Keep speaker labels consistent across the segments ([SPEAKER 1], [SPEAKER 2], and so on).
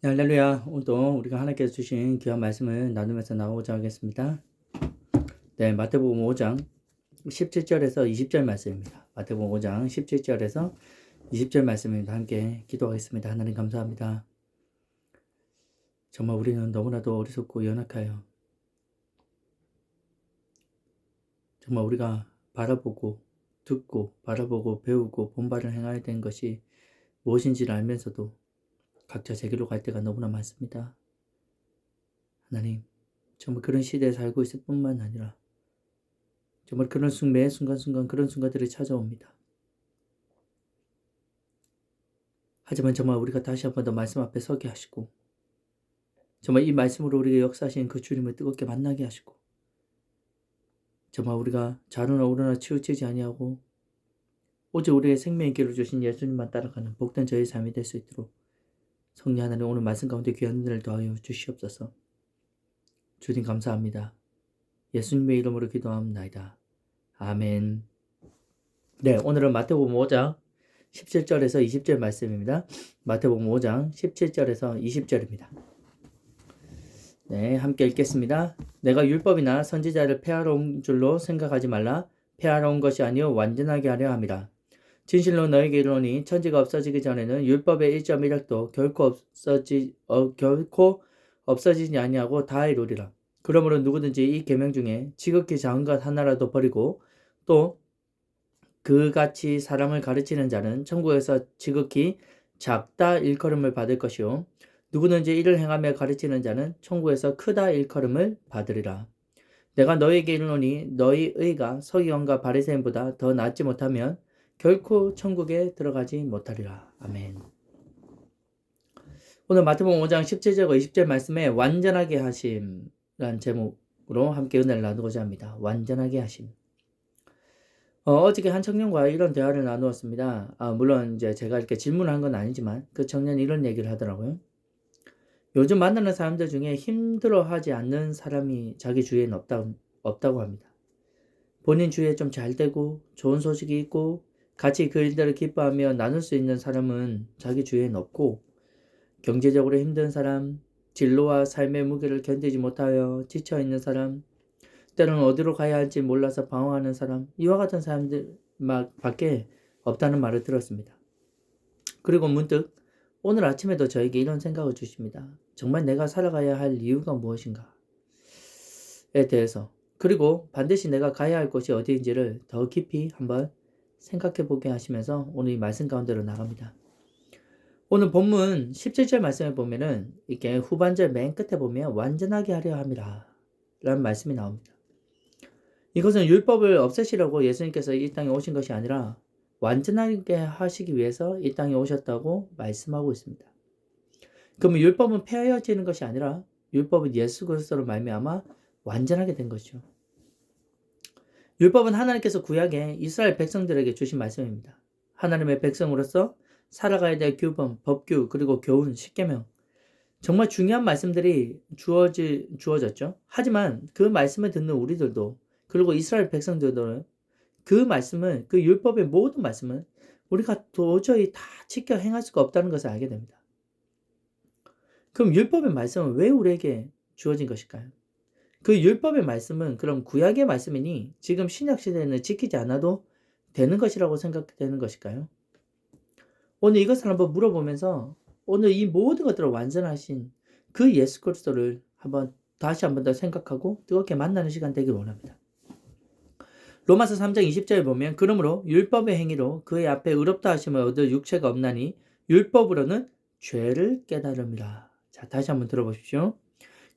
[SPEAKER 1] 네, 할렐루야. 오늘도 우리가 하나님께서 주신 귀한 말씀을 나누면서 나오고자 하겠습니다. 네, 마태복음 5장 17절에서 20절 말씀입니다. 마태복음 5장 17절에서 20절 말씀입니다. 함께 기도하겠습니다. 하나님 감사합니다. 정말 우리는 너무나도 어리석고 연약하여 정말 우리가 바라보고 듣고 바라보고 배우고 본받을 행해야 되는 것이 무엇인지를 알면서도 각자 제길로 갈 때가 너무나 많습니다. 하나님, 정말 그런 시대에 살고 있을 뿐만 아니라 정말 그런 매 순간순간 그런 순간들이 찾아옵니다. 하지만 정말 우리가 다시 한 번 더 말씀 앞에 서게 하시고 정말 이 말씀으로 우리에게 역사하신 그 주님을 뜨겁게 만나게 하시고 정말 우리가 좌로나 우로나 치우치지 아니하고 오직 우리의 생명의 길을 주신 예수님만 따라가는 복된 저의 삶이 될 수 있도록 성령 하나님 오늘 말씀 가운데 귀한 은혜를 더하여 주시옵소서. 주님 감사합니다. 예수님의 이름으로 기도합니다. 아멘. 네, 오늘은 마태복음 5장 17절에서 20절 말씀입니다. 마태복음 5장 17절에서 20절입니다. 네, 함께 읽겠습니다. 내가 율법이나 선지자를 폐하러 온 줄로 생각하지 말라. 폐하러 온 것이 아니요 완전하게 하려 함이라. 진실로 너에게 이르노니 천지가 없어지기 전에는 율법의 1.1획도 결코 없어지지 아니하고 다 이루리라. 그러므로 누구든지 이 계명 중에 지극히 작은 것 하나라도 버리고 또 그같이 사람을 가르치는 자는 천국에서 지극히 작다 일컬음을 받을 것이요 누구든지 이를 행하며 가르치는 자는 천국에서 크다 일컬음을 받으리라. 내가 너희에게 이르노니 너희 의가 서기관과 바리새인보다 더 낫지 못하면 결코 천국에 들어가지 못하리라. 아멘. 오늘 마태복음 5장 17절과 20절 말씀에 완전하게 하심이라는 제목으로 함께 은혜를 나누고자 합니다. 완전하게 하심. 어저께 한 청년과 이런 대화를 나누었습니다. 물론 이제 제가 이렇게 질문을 한 건 아니지만 그 청년이 이런 얘기를 하더라고요. 요즘 만나는 사람들 중에 힘들어하지 않는 사람이 자기 주위에는 없다고 합니다. 본인 주위에 좀 잘 되고 좋은 소식이 있고 같이 그 일들을 기뻐하며 나눌 수 있는 사람은 자기 주위에는 없고 경제적으로 힘든 사람, 진로와 삶의 무게를 견디지 못하여 지쳐있는 사람, 때로는 어디로 가야 할지 몰라서 방황하는 사람, 이와 같은 사람들 밖에 없다는 말을 들었습니다. 그리고 문득 오늘 아침에도 저에게 이런 생각을 주십니다. 정말 내가 살아가야 할 이유가 무엇인가에 대해서, 그리고 반드시 내가 가야 할 곳이 어디인지를 더 깊이 한번 생각해 보게 하시면서 오늘 이 말씀 가운데로 나갑니다. 오늘 본문 17절 말씀에 보면은 이렇게 후반절 맨 끝에 보면 완전하게 하려 함이라 라는 말씀이 나옵니다. 이것은 율법을 없애시려고 예수님께서 이 땅에 오신 것이 아니라 완전하게 하시기 위해서 이 땅에 오셨다고 말씀하고 있습니다. 그러면 율법은 폐하여지는 것이 아니라 율법은 예수 그리스도로 말미암아 완전하게 된 것이죠. 율법은 하나님께서 구약에 이스라엘 백성들에게 주신 말씀입니다. 하나님의 백성으로서 살아가야 될 규범, 법규, 그리고 교훈, 십계명, 정말 중요한 말씀들이 주어졌죠. 하지만 그 말씀을 듣는 우리들도 그리고 이스라엘 백성들도 그 말씀을, 그 율법의 모든 말씀을 우리가 도저히 다 지켜 행할 수가 없다는 것을 알게 됩니다. 그럼 율법의 말씀은 왜 우리에게 주어진 것일까요? 그 율법의 말씀은 그럼 구약의 말씀이니 지금 신약 시대에는 지키지 않아도 되는 것이라고 생각되는 것일까요? 오늘 이것을 한번 물어보면서 오늘 이 모든 것들을 완전하신 그 예수 그리스도를 다시 한번 더 생각하고 뜨겁게 만나는 시간 되길 원합니다. 로마서 3장 20절에 보면 그러므로 율법의 행위로 그의 앞에 의롭다 하심을 얻을 육체가 없나니 율법으로는 죄를 깨달음이라. 자, 다시 한번 들어보십시오.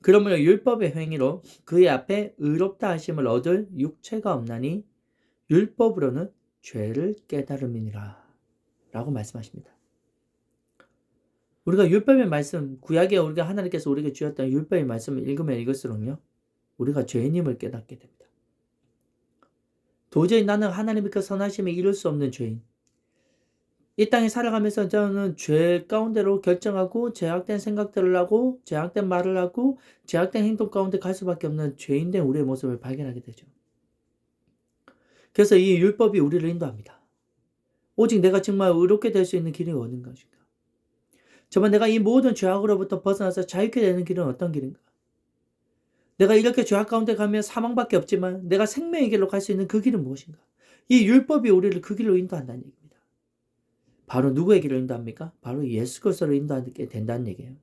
[SPEAKER 1] 그러므로 율법의 행위로 그의 앞에 의롭다 하심을 얻을 육체가 없나니 율법으로는 죄를 깨달음이니라 라고 말씀하십니다. 우리가 율법의 말씀, 구약에 우리가 하나님께서 우리에게 주셨던 율법의 말씀을 읽으면 읽을수록요 우리가 죄인임을 깨닫게 됩니다. 도저히 나는 하나님의 그 선하심에 이룰 수 없는 죄인, 이 땅에 살아가면서 저는 죄 가운데로 결정하고 죄악된 생각들을 하고 죄악된 말을 하고 죄악된 행동 가운데 갈 수밖에 없는 죄인된 우리의 모습을 발견하게 되죠. 그래서 이 율법이 우리를 인도합니다. 오직 내가 정말 의롭게 될 수 있는 길이 어느 것인가? 정말 내가 이 모든 죄악으로부터 벗어나서 자유케 되는 길은 어떤 길인가? 내가 이렇게 죄악 가운데 가면 사망밖에 없지만 내가 생명의 길로 갈 수 있는 그 길은 무엇인가? 이 율법이 우리를 그 길로 인도한다는 얘기입니다. 바로 누구의 길로 인도합니까? 바로 예수 그리스도로 인도하게 된다는 얘기예요.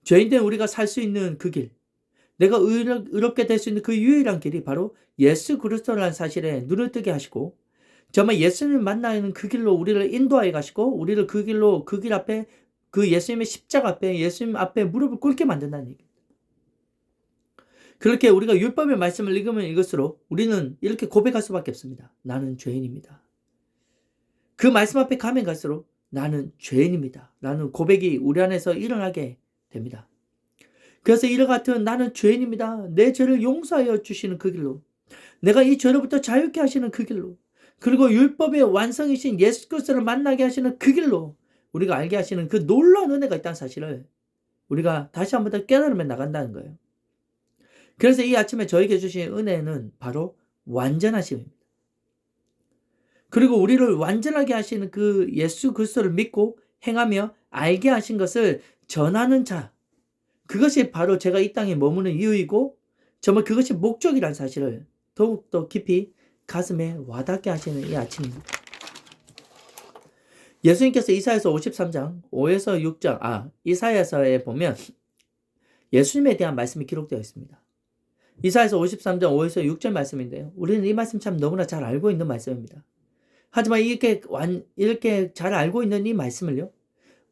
[SPEAKER 1] 죄인된 우리가 살 수 있는 그 길, 내가 의롭게 될 수 있는 그 유일한 길이 바로 예수 그리스도라는 사실에 눈을 뜨게 하시고 정말 예수님을 만나는 그 길로 우리를 인도하여 가시고 우리를 그 길로 그 길 앞에 그 예수님의 십자가 앞에 예수님 앞에 무릎을 꿇게 만든다는 얘기입니다. 그렇게 우리가 율법의 말씀을 읽으면 읽을수록 우리는 이렇게 고백할 수밖에 없습니다. 나는 죄인입니다. 그 말씀 앞에 가면 갈수록 나는 죄인입니다. 라는 고백이 우리 안에서 일어나게 됩니다. 그래서 이와 같은 나는 죄인입니다. 내 죄를 용서하여 주시는 그 길로, 내가 이 죄로부터 자유케 하시는 그 길로, 그리고 율법의 완성이신 예수 그리스도를 만나게 하시는 그 길로 우리가 알게 하시는 그 놀라운 은혜가 있다는 사실을 우리가 다시 한 번 더 깨달으며 나간다는 거예요. 그래서 이 아침에 저에게 주신 은혜는 바로 완전하심입니다. 그리고 우리를 완전하게 하시는 그 예수 그리스도를 믿고 행하며 알게 하신 것을 전하는 자, 그것이 바로 제가 이 땅에 머무는 이유이고 정말 그것이 목적이라는 사실을 더욱더 깊이 가슴에 와닿게 하시는 이 아침입니다. 예수님께서 이사야서 53장 5에서 6장 이사야서에 보면 예수님에 대한 말씀이 기록되어 있습니다. 이사야서 53장 5에서 6절 말씀인데요. 우리는 이 말씀 참 너무나 잘 알고 있는 말씀입니다. 하지만 이렇게 잘 알고 있는 이 말씀을요,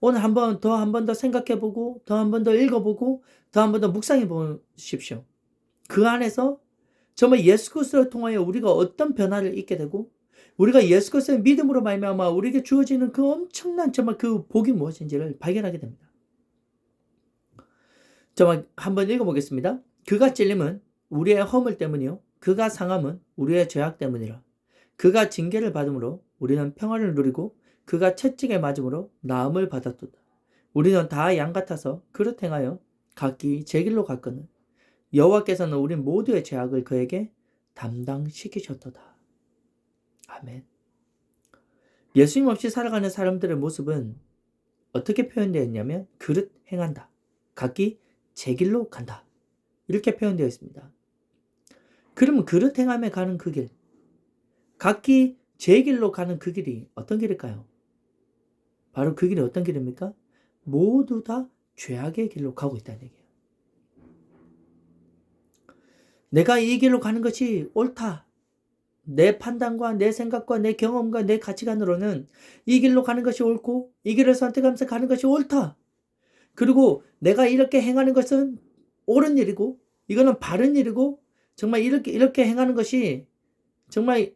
[SPEAKER 1] 오늘 한 번 더 생각해보고 더 한 번 더 읽어보고 더 한 번 더 묵상해 보십시오. 그 안에서 정말 예수 그리스도를 통하여 우리가 어떤 변화를 잊게 되고 우리가 예수 그리스도의 믿음으로 말미암아 우리에게 주어지는 그 엄청난 정말 그 복이 무엇인지를 발견하게 됩니다. 정말 한번 읽어보겠습니다. 그가 찔림은 우리의 허물 때문이요 그가 상함은 우리의 죄악 때문이라. 그가 징계를 받음으로 우리는 평화를 누리고 그가 채찍에 맞음으로 나음을 받았도다. 우리는 다 양 같아서 그릇 행하여 각기 제 길로 갔거늘 여호와께서는 우리 모두의 죄악을 그에게 담당시키셨도다. 아멘. 예수님 없이 살아가는 사람들의 모습은 어떻게 표현되어 있냐면 그릇 행한다. 각기 제 길로 간다. 이렇게 표현되어 있습니다. 그러면 그릇 행함에 가는 그 길, 각기 제 길로 가는 그 길이 어떤 길일까요? 바로 그 길이 어떤 길입니까? 모두 다 죄악의 길로 가고 있다는 얘기예요. 내가 이 길로 가는 것이 옳다. 내 판단과 내 생각과 내 경험과 내 가치관으로는 이 길로 가는 것이 옳고 이 길을 선택하면서 가는 것이 옳다. 그리고 내가 이렇게 행하는 것은 옳은 일이고 이거는 바른 일이고 정말 이렇게 행하는 것이 정말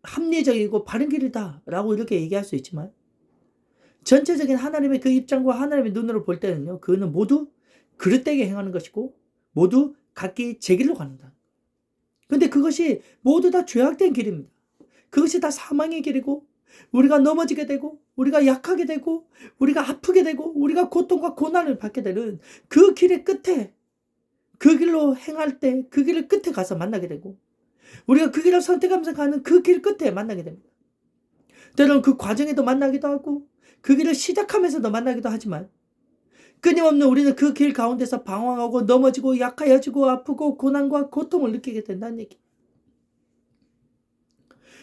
[SPEAKER 1] 합리적이고 바른 길이다 라고 이렇게 얘기할 수 있지만 전체적인 하나님의 그 입장과 하나님의 눈으로 볼 때는요, 그는 모두 그릇되게 행하는 것이고 모두 각기 제 길로 간다. 근데 그것이 모두 다 죄악된 길입니다. 그것이 다 사망의 길이고 우리가 넘어지게 되고 우리가 약하게 되고 우리가 아프게 되고 우리가 고통과 고난을 받게 되는 그 길의 끝에, 그 길로 행할 때 그 길의 끝에 가서 만나게 되고 우리가 그 길을 선택하면서 가는 그 길 끝에 만나게 됩니다. 때로는 그 과정에도 만나기도 하고 그 길을 시작하면서도 만나기도 하지만 끊임없는 우리는 그 길 가운데서 방황하고 넘어지고 약하여지고 아프고 고난과 고통을 느끼게 된다는 얘기.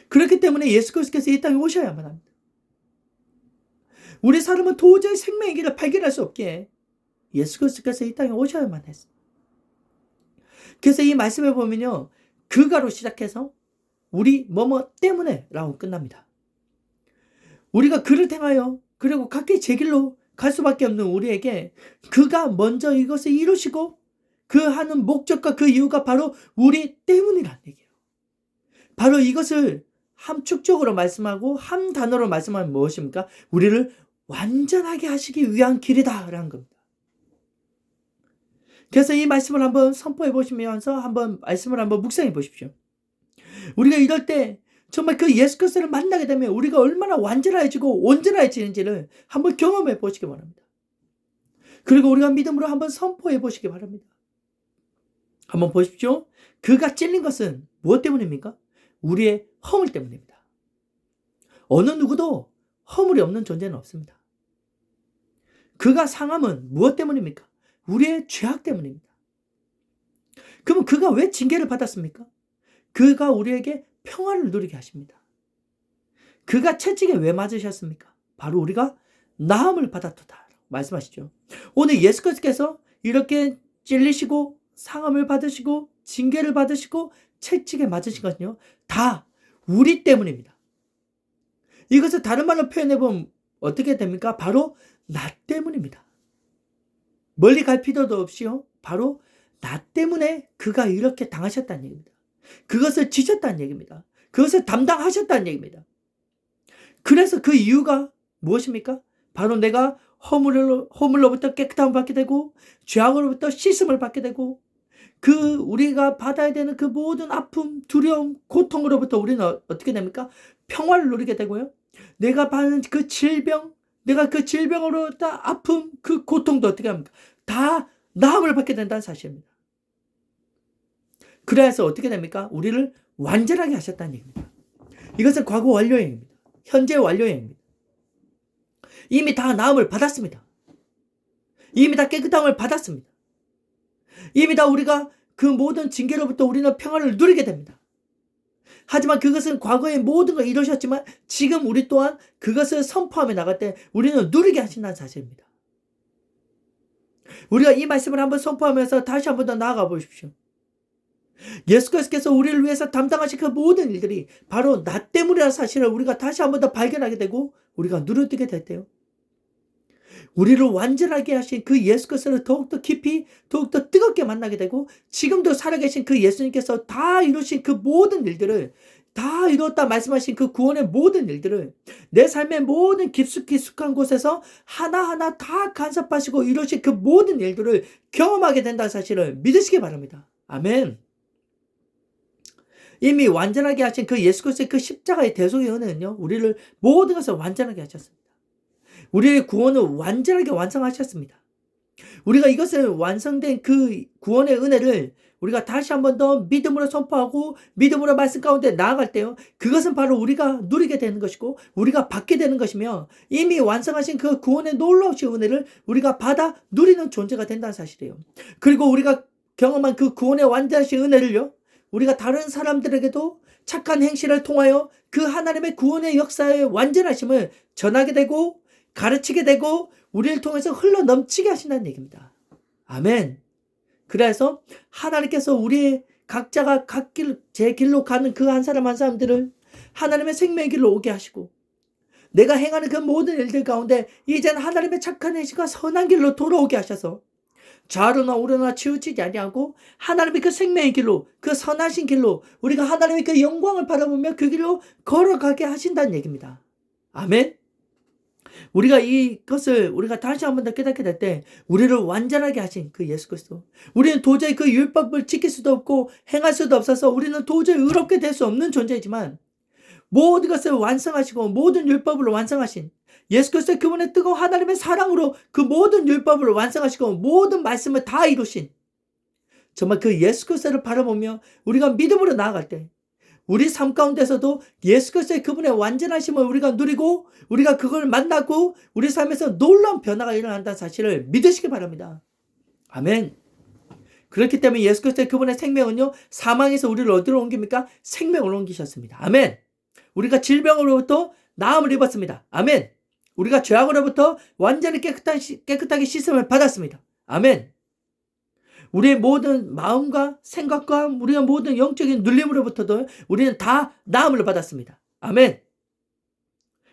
[SPEAKER 1] 그렇기 때문에 예수 그리스도께서 이 땅에 오셔야만 합니다. 우리 사람은 도저히 생명의 길을 발견할 수 없기에 예수 그리스도께서 이 땅에 오셔야만 했습니다. 그래서 이 말씀에 보면요, 그가로 시작해서 우리 뭐뭐 때문에 라고 끝납니다. 우리가 그를 행하여 그리고 각기 제 길로 갈 수밖에 없는 우리에게 그가 먼저 이것을 이루시고 그 하는 목적과 그 이유가 바로 우리 때문이라는 얘기예요. 바로 이것을 함축적으로 말씀하고 한 단어로 말씀하면 무엇입니까? 우리를 완전하게 하시기 위한 길이다라는 겁니다. 그래서 이 말씀을 한번 선포해 보시면서 한번 말씀을 한번 묵상해 보십시오. 우리가 이럴 때 정말 그 예수 그리스도를 만나게 되면 우리가 얼마나 완전해지고 온전해지는지를 한번 경험해 보시기 바랍니다. 그리고 우리가 믿음으로 한번 선포해 보시기 바랍니다. 한번 보십시오. 그가 찔린 것은 무엇 때문입니까? 우리의 허물 때문입니다. 어느 누구도 허물이 없는 존재는 없습니다. 그가 상함은 무엇 때문입니까? 우리의 죄악 때문입니다. 그러면 그가 왜 징계를 받았습니까? 그가 우리에게 평안을 누리게 하십니다. 그가 채찍에 왜 맞으셨습니까? 바로 우리가 나음을 받았도다 말씀하시죠. 오늘 예수께서 이렇게 찔리시고 상함을 받으시고 징계를 받으시고 채찍에 맞으신 것은요, 다 우리 때문입니다. 이것을 다른 말로 표현해보면 어떻게 됩니까? 바로 나 때문입니다. 멀리 갈 필요도 없이요, 바로 나 때문에 그가 이렇게 당하셨다는 얘기입니다. 그것을 지셨다는 얘기입니다. 그것을 담당하셨다는 얘기입니다. 그래서 그 이유가 무엇입니까? 바로 내가 허물로부터 깨끗함을 받게 되고 죄악으로부터 씻음을 받게 되고 그 우리가 받아야 되는 그 모든 아픔, 두려움, 고통으로부터 우리는 어떻게 됩니까? 평화를 누리게 되고요. 내가 받는 그 질병, 내가 그 질병으로부터 아픔, 그 고통도 어떻게 합니까? 다 나음을 받게 된다는 사실입니다. 그래서 어떻게 됩니까? 우리를 완전하게 하셨다는 얘기입니다. 이것은 과거 완료형입니다. 현재 완료형입니다. 이미 다 나음을 받았습니다. 이미 다 깨끗함을 받았습니다. 이미 다 우리가 그 모든 징계로부터 우리는 평화를 누리게 됩니다. 하지만 그것은 과거에 모든 걸 이루셨지만 지금 우리 또한 그것을 선포하며 나갈 때 우리는 누리게 하신다는 사실입니다. 우리가 이 말씀을 한번 선포하면서 다시 한번 더 나아가 보십시오. 예수께서 우리를 위해서 담당하신 그 모든 일들이 바로 나 때문이라는 사실을 우리가 다시 한번 더 발견하게 되고 우리가 누려뜨게 될 때요, 우리를 완전하게 하신 그 예수께서를 더욱더 깊이 더욱더 뜨겁게 만나게 되고 지금도 살아계신 그 예수님께서 다 이루신 그 모든 일들을 다 이뤘다 말씀하신 그 구원의 모든 일들을 내 삶의 모든 깊숙한 곳에서 하나하나 다 간섭하시고 이루신 그 모든 일들을 경험하게 된다는 사실을 믿으시기 바랍니다. 아멘. 이미 완전하게 하신 그 예수께서의 그 십자가의 대속의 은혜는요, 우리를 모든 것을 완전하게 하셨습니다. 우리의 구원을 완전하게 완성하셨습니다. 우리가 이것을 완성된 그 구원의 은혜를 우리가 다시 한번 더 믿음으로 선포하고 믿음으로 말씀 가운데 나아갈 때요, 그것은 바로 우리가 누리게 되는 것이고 우리가 받게 되는 것이며 이미 완성하신 그 구원의 놀라우신 은혜를 우리가 받아 누리는 존재가 된다는 사실이에요. 그리고 우리가 경험한 그 구원의 완전하신 은혜를요, 우리가 다른 사람들에게도 착한 행실을 통하여 그 하나님의 구원의 역사의 완전하심을 전하게 되고 가르치게 되고 우리를 통해서 흘러 넘치게 하신다는 얘기입니다. 아멘. 그래서 하나님께서 우리 각자가 제 길로 가는 그 한 사람 한 사람들을 하나님의 생명의 길로 오게 하시고 내가 행하는 그 모든 일들 가운데 이제는 하나님의 착한 행실과 선한 길로 돌아오게 하셔서 좌로나 우로나 치우치지 아니하고 하나님의 그 생명의 길로, 그 선하신 길로 우리가 하나님의 그 영광을 바라보며 그 길로 걸어가게 하신다는 얘기입니다. 아멘. 우리가 이것을 우리가 다시 한번 더 깨닫게 될 때 우리를 완전하게 하신 그 예수 그리스도, 우리는 도저히 그 율법을 지킬 수도 없고 행할 수도 없어서 우리는 도저히 의롭게 될 수 없는 존재이지만 모든 것을 완성하시고 모든 율법을 완성하신 예수 그리스도의 그분의 뜨거운 하나님의 사랑으로 그 모든 율법을 완성하시고 모든 말씀을 다 이루신 정말 그 예수 그리스도를 바라보며 우리가 믿음으로 나아갈 때 우리 삶 가운데서도 예수 그리스도의 그분의 완전하심을 우리가 누리고 우리가 그걸 만나고 우리 삶에서 놀라운 변화가 일어난다는 사실을 믿으시기 바랍니다. 아멘. 그렇기 때문에 예수 그리스도의 그분의 생명은요, 사망에서 우리를 어디로 옮깁니까? 생명으로 옮기셨습니다. 아멘. 우리가 질병으로부터 나음을 입었습니다. 아멘. 우리가 죄악으로부터 완전히 깨끗하게 씻음을 받았습니다. 아멘. 우리의 모든 마음과 생각과 우리의 모든 영적인 눌림으로부터도 우리는 다 나음을 받았습니다. 아멘.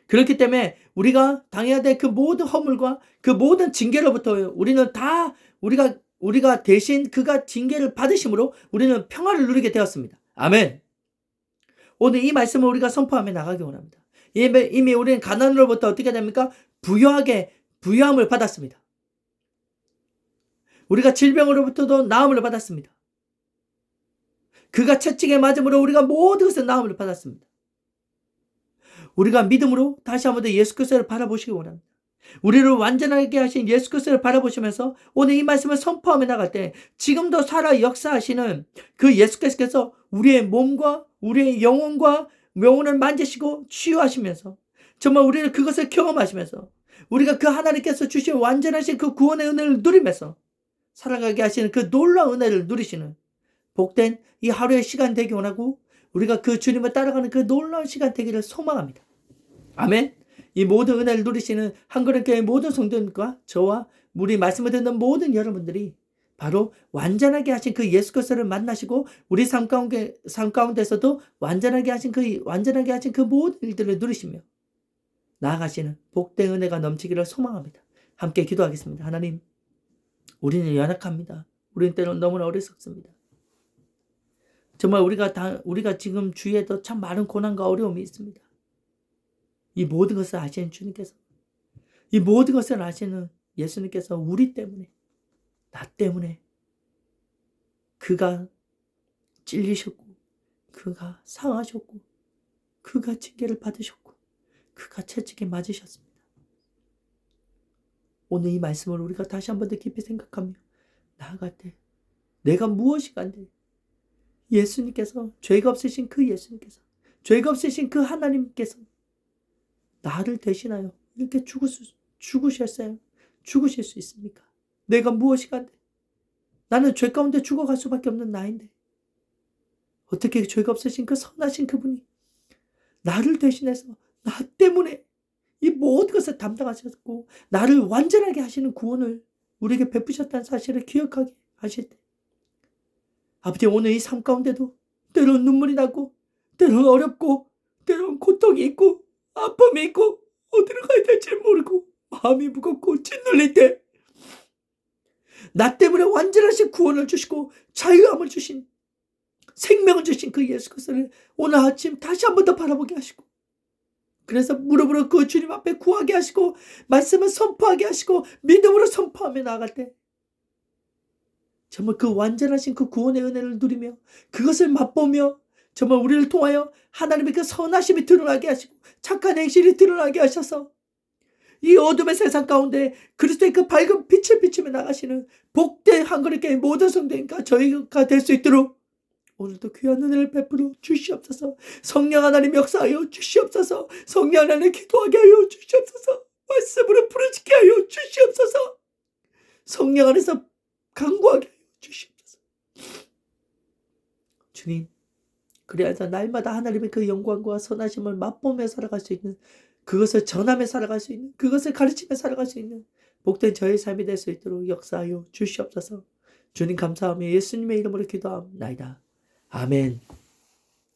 [SPEAKER 1] 그렇기 때문에 우리가 당해야 될 그 모든 허물과 그 모든 징계로부터 우리는 다 우리가 대신 그가 징계를 받으심으로 우리는 평화를 누리게 되었습니다. 아멘. 오늘 이 말씀을 우리가 선포하며 나가기 원합니다. 이미 우리는 가난으로부터 어떻게 됩니까? 부유함을 받았습니다. 우리가 질병으로부터도 나음을 받았습니다. 그가 채찍에 맞음으로 우리가 모든 것을 나음을 받았습니다. 우리가 믿음으로 다시 한번 더 예수 그리스도를 바라보시기 원합니다. 우리를 완전하게 하신 예수 그리스도를 바라보시면서 오늘 이 말씀을 선포하며 나갈 때 지금도 살아 역사하시는 그 예수께서 우리의 몸과 우리의 영혼을 만지시고 치유하시면서 정말 우리를 그것을 경험하시면서 우리가 그 하나님께서 주신 완전하신 그 구원의 은혜를 누리면서 살아가게 하시는 그 놀라운 은혜를 누리시는 복된 이 하루의 시간 되기 원하고 우리가 그 주님을 따라가는 그 놀라운 시간 되기를 소망합니다. 아멘. 이 모든 은혜를 누리시는 한그릇교회 모든 성도님과 저와 우리 말씀을 듣는 모든 여러분들이 바로 완전하게 하신 그 예수 그리스도를 만나시고 우리 삶 가운데서도 완전하게 하신 그 모든 일들을 누리시며 나아가시는 복된 은혜가 넘치기를 소망합니다. 함께 기도하겠습니다. 하나님, 우리는 연약합니다. 우리는 때로는 너무나 어리석습니다. 정말 우리가 지금 주위에도 참 많은 고난과 어려움이 있습니다. 이 모든 것을 아시는 주님께서, 이 모든 것을 아시는 예수님께서 우리 때문에, 나 때문에 그가 찔리셨고, 그가 상하셨고, 그가 징계를 받으셨고, 그가 채찍에 맞으셨습니다. 오늘 이 말씀을 우리가 다시 한 번 더 깊이 생각하며 나아갈 때 내가 무엇이 간데 예수님께서, 죄가 없으신 그 예수님께서, 죄가 없으신 그 하나님께서 나를 대신하여 이렇게 죽으실 수 있습니까? 내가 무엇이 간데? 나는 죄 가운데 죽어갈 수밖에 없는 나인데 어떻게 죄가 없으신 그 선하신 그분이 나를 대신해서 나 때문에 이 모든 것을 담당하셨고 나를 완전하게 하시는 구원을 우리에게 베푸셨다는 사실을 기억하게 하실 때 아버지, 오늘 이 삶 가운데도 때로는 눈물이 나고 때로는 어렵고 때로는 고통이 있고 아픔이 있고 어디로 가야 될지 모르고 마음이 무겁고 짓눌릴 때 나 때문에 완전하신 구원을 주시고 자유함을 주신, 생명을 주신 그 예수 그리스도를 오늘 아침 다시 한 번 더 바라보게 하시고 그래서 무릎으로 그 주님 앞에 구하게 하시고 말씀을 선포하게 하시고 믿음으로 선포하며 나아갈 때 정말 그 완전하신 그 구원의 은혜를 누리며 그것을 맛보며 정말 우리를 통하여 하나님의 그 선하심이 드러나게 하시고 착한 행실이 드러나게 하셔서 이 어둠의 세상 가운데 그리스도의 그 밝은 빛을 비추며 나가시는 복된 한그릇교회 모든 성도님과 저희가 될 수 있도록 오늘도 귀한 은혜를 베풀어 주시옵소서. 성령 하나님 역사하여 주시옵소서. 성령 하나님 기도하게 하여 주시옵소서. 말씀으로 부르짖게 하여 주시옵소서. 성령 안에서 강구하게 하여 주시옵소서. 주님, 그래야서 날마다 하나님의 그 영광과 선하심을 맛보며 살아갈 수 있는, 그것을 전하며 살아갈 수 있는, 그것을 가르치며 살아갈 수 있는 복된 저의 삶이 될 수 있도록 역사하여 주시옵소서. 주님 감사하며 예수님의 이름으로 기도합나이다. 아멘.